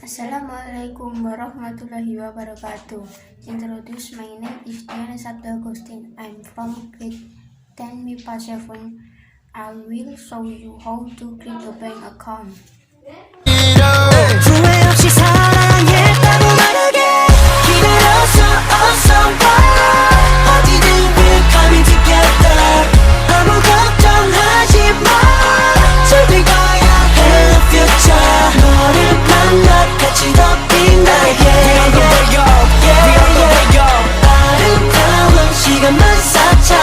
Assalamualaikum warahmatullahi wabarakatuh. Introduce, my name is Diana Sabda Agustin. I'm from grade 10 MIPA 7. I will show you how to create a bank account. 후회 없이 사랑했다고 말하게 기다려서 어서 와 어디든 we're coming together 아무 걱정하지 마 절대 가야 Hello future 너를 만나 같이 더 빛나게 아름다운 시간만 쌓자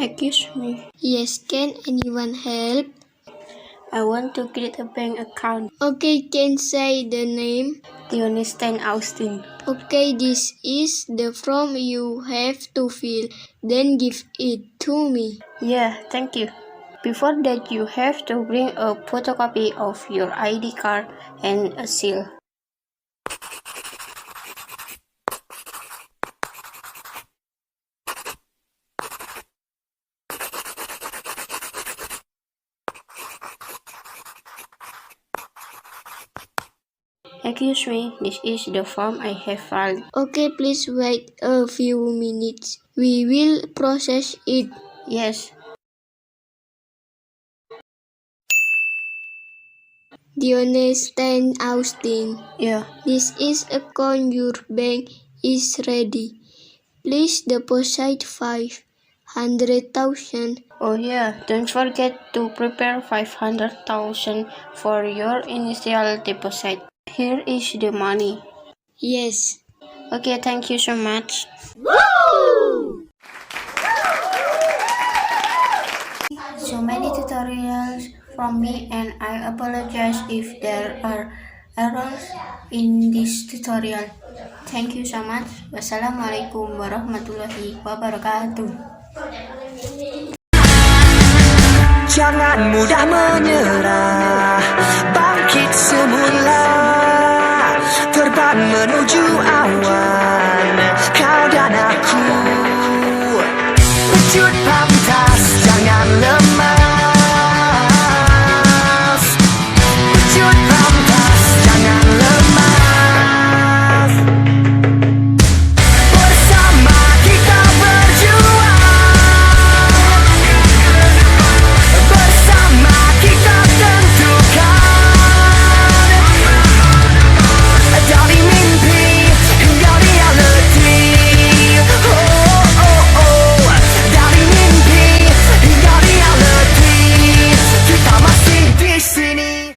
Excuse me, Yes, can anyone help? I want to create a bank account. Okay, can say the name. Dionisten Austin. Okay, this is the form you have to fill, then give it to me. Yeah, thank you. Before that, you have to bring a photocopy of your ID card and a seal. Excuse me, this is the form I have filed. Okay, please wait a few minutes. We will process it. Yes. Dionisten Austin. Yeah. This is account. Your bank is ready. Please deposit 500,000. Oh yeah, don't forget to prepare 500,000 for your initial deposit. Here is the money. Yes. Okay, thank you so much. So many tutorials from me, and I apologize if there are errors in this tutorial. Thank you so much. Wassalamualaikum warahmatullahi wabarakatuh. Jangan mudah menyerah, bangkit semula, terbang menuju awan, kau dan aku, wujud pantas, jangan lepas.